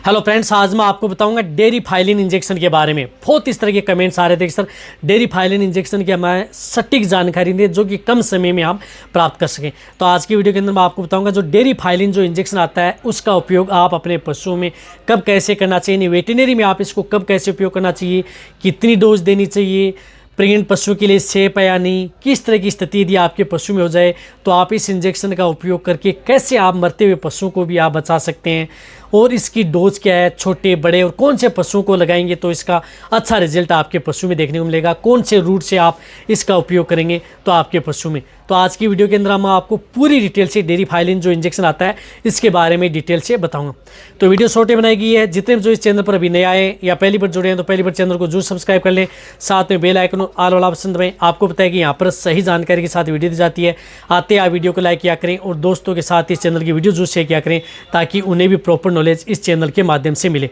Hello friends, आज मैं आपको बताऊंगा डेरी फाइलिन इंजेक्शन के बारे में। बहुत इस तरह के कमेंट्स आ रहे थे कि सर डेरी फाइलिन इंजेक्शन की हमें सटीक जानकारी दें जो कि कम समय में आप प्राप्त कर सकें। तो आज की वीडियो के अंदर मैं आपको बताऊंगा जो डेरी फाइलिन जो इंजेक्शन आता है उसका उपयोग आप अपने पशुओं में कब कैसे करना चाहिए, यानी वेटरनरी में आप इसको कब कैसे उपयोग करना चाहिए, कितनी डोज देनी चाहिए, प्रेग्नेंट पशु के लिए सेफ है या नहीं, किस तरह की स्थिति यदि आपके पशु में हो जाए तो आप इस इंजेक्शन का उपयोग करके कैसे आप मरते हुए पशुओं को भी आप बचा सकते हैं, और इसकी डोज क्या है, छोटे बड़े और कौन से पशुओं को लगाएंगे तो इसका अच्छा रिजल्ट आपके पशु में देखने को मिलेगा, कौन से रूट से आप इसका उपयोग करेंगे तो आपके पशु में। तो आज की वीडियो के अंदर मैं आपको पूरी डिटेल से डेरी फाइलिन जो इंजेक्शन आता है इसके बारे में डिटेल से बताऊंगा। तो वीडियो छोटे बनाई गई है। जितने भी जो इस चैनल पर अभी नए आए या पहली बार जुड़े हैं तो पहली बार चैनल को जरूर सब्सक्राइब कर लें, साथ में बेल आइकन ऑल वाला ऑप्शन दबाएं। आपको पता है कि यहाँ पर सही जानकारी के साथ वीडियो दी जाती है। आते आप वीडियो को लाइक किया करें और दोस्तों के साथ इस चैनल की वीडियो जरूर शेयर किया करें ताकि उन्हें भी प्रॉपर नॉलेज इस चैनल के माध्यम से मिले।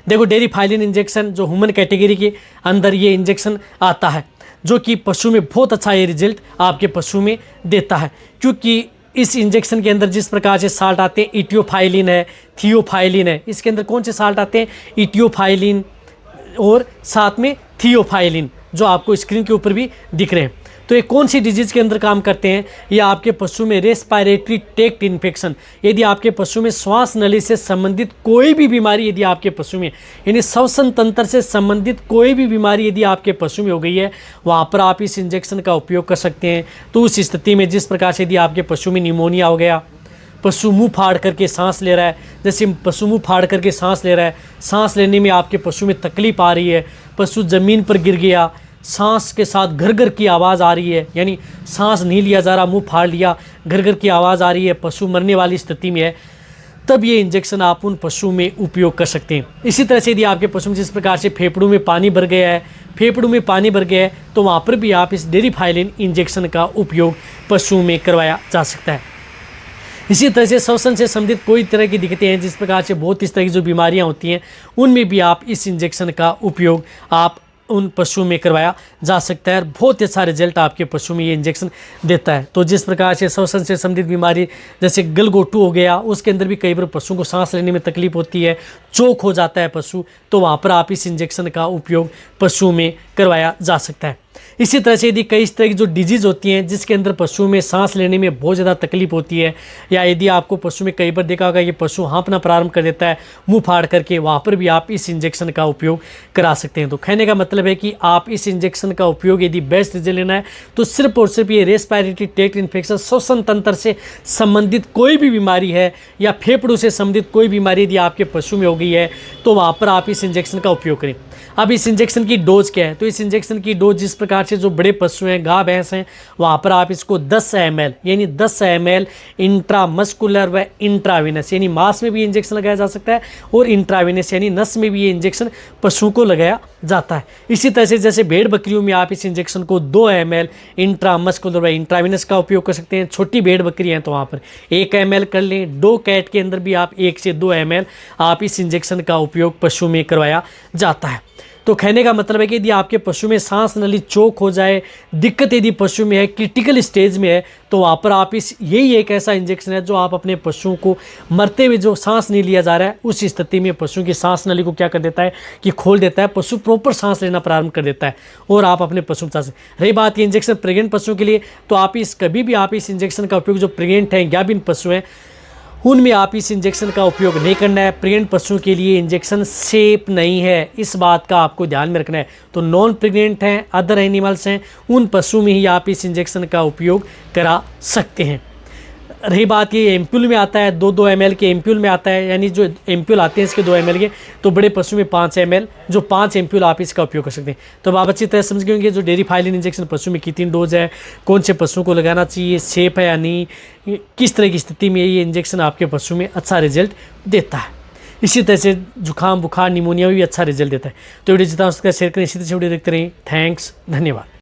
देखो, डेरी फाइलिन इंजेक्शन जो ह्यूमन कैटेगरी के अंदर ये इंजेक्शन आता है जो कि पशु में बहुत अच्छा ये रिजल्ट आपके पशु में देता है, क्योंकि इस इंजेक्शन के अंदर जिस प्रकार से साल्ट आते हैं, इटियोफाइलिन है, थियोफाइलिन है। इसके अंदर कौन से साल्ट आते हैं, इटियोफाइलिन और साथ में थियोफाइलिन, जो आपको स्क्रीन के ऊपर भी दिख रहे हैं। तो ये कौन सी डिजीज़ के अंदर काम करते हैं, या आपके पशु में रेस्पिरेटरी ट्रैक्ट इन्फेक्शन, यदि आपके पशु में श्वास नली से संबंधित कोई भी बीमारी यदि आपके पशु में, यानी श्वसन तंत्र से संबंधित कोई भी बीमारी यदि आपके पशु में हो गई है, वहाँ पर आप इस इंजेक्शन का उपयोग कर सकते हैं। तो उस स्थिति में जिस प्रकार से यदि आपके पशु में निमोनिया हो गया, पशु मुंह फाड़ करके सांस ले रहा है, जैसे पशु मुंह फाड़ करके सांस ले रहा है, सांस लेने में आपके पशु में तकलीफ आ रही है, पशु ज़मीन पर गिर गया, सांस के साथ घर घर की आवाज़ आ रही है, यानी सांस नहीं लिया जा रहा, मुंह फाड़ लिया, घर घर की आवाज़ आ रही है, पशु मरने वाली स्थिति में है, तब ये इंजेक्शन आप उन पशु में उपयोग कर सकते हैं। इसी तरह से यदि आपके पशु में जिस प्रकार से फेफड़ों में पानी भर गया है, तो वहाँ पर भी आप इस डेरी फाइलिन इंजेक्शन का उपयोग पशु में करवाया जा सकता है। इसी तरह से श्वसन से संबंधित कोई तरह की दिक्कतें हैं, जिस प्रकार से बहुत इस तरह की जो बीमारियां होती हैं, उनमें भी आप इस इंजेक्शन का उपयोग आप उन पशु में करवाया जा सकता है। और बहुत अच्छा रिजल्ट आपके पशु में ये इंजेक्शन देता है। तो जिस प्रकार से श्वसन से संबंधित बीमारी जैसे गलघोटू हो गया, उसके अंदर भी कई बार पशु को सांस लेने में तकलीफ होती है, चोक हो जाता है पशु, तो वहाँ पर आप इस इंजेक्शन का उपयोग पशु में करवाया जा सकता है। इसी तरह से यदि कई तरह की जो डिजीज़ होती हैं जिसके अंदर पशु में सांस लेने में बहुत ज़्यादा तकलीफ होती है, या यदि आपको पशु में कई बार देखा होगा कि पशु हाँफना प्रारंभ कर देता है मुंह फाड़ करके, वहाँ पर भी आप इस इंजेक्शन का उपयोग करा सकते हैं। तो कहने का मतलब है कि आप इस इंजेक्शन का उपयोग यदि बेस्ट रिजल्ट लेना है तो सिर्फ और सिर्फ ये रेस्पिरेटरी ट्रैक्ट इन्फेक्शन, श्वसन तंत्र से संबंधित कोई भी बीमारी है या फेफड़ों से संबंधित कोई बीमारी यदि आपके पशु में हो गई है तो वहाँ पर आप इस इंजेक्शन का उपयोग करें। अब इस इंजेक्शन की डोज क्या है, तो इस इंजेक्शन की डोज जिस प्रकार से जो बड़े पशु हैं, गाय भैंस हैं, वहाँ पर आप इसको 10 ml यानी 10 ml इंट्रामस्कुलर व इंट्राविनस, यानी मांस में भी इंजेक्शन लगाया जा सकता है और इंट्राविनस यानी नस में भी ये इंजेक्शन पशुओं को लगाया जाता है। इसी तरह से जैसे भेड़ बकरियों में आप इस इंजेक्शन को 2 ml इंट्रामस्कुलर व इंट्राविनस का उपयोग कर सकते हैं। छोटी भेड़ बकरी हैं तो वहाँ पर 1 ml कर लें। 2 कैट के अंदर भी आप 1 से 2 ml आप इस इंजेक्शन का उपयोग पशु में करवाया जाता है। तो कहने का मतलब है कि यदि आपके पशु में सांस नली चोक हो जाए, दिक्कत यदि पशु में है, क्रिटिकल स्टेज में है, तो वहाँ पर आप यही एक ऐसा इंजेक्शन है जो आप अपने पशुओं को मरते हुए जो सांस नहीं लिया जा रहा है उस स्थिति में पशु की सांस नली को क्या कर देता है कि खोल देता है, पशु प्रॉपर सांस लेना प्रारंभ कर देता है और आप अपने पशु बचा सकते। रही बात ये इंजेक्शन प्रेग्नेंट पशुओं के लिए, तो आप कभी भी आप इस इंजेक्शन का उपयोग जो प्रेग्नेंट हैं, गाभिन पशु हैं, उनमें आप इस इंजेक्शन का उपयोग नहीं करना है। प्रेग्नेंट पशुओं के लिए इंजेक्शन सेफ नहीं है, इस बात का आपको ध्यान में रखना है। तो नॉन प्रेग्नेंट हैं, अदर एनिमल्स हैं, उन पशु में ही आप इस इंजेक्शन का उपयोग करा सकते हैं। रही बात ये एम्प्यूल में आता है, 2-2 ml के एम्प्यूल में आता है, यानी जो एम्प्यूल आते हैं इसके 2 ml के, तो बड़े पशु में 5 ml, जो 5 एम्प्यूल आप इसका उपयोग कर सकते हैं। तो अब आप अच्छी तरह समझ गए होंगे जो डेरी फाइलिन इंजेक्शन पशु में कितनी डोज है, कौन से पशु को लगाना चाहिए, सेफ है या नहीं, किस तरह की स्थिति में ये इंजेक्शन आपके पशु में अच्छा रिजल्ट देता है। इसी तरह से जुकाम, बुखार, निमोनिया में भी अच्छा रिजल्ट देता है। तो वीडियो जितना हो सकता है शेयर करें, इसी तरह से वीडियो देखते रहें। थैंक्स, धन्यवाद।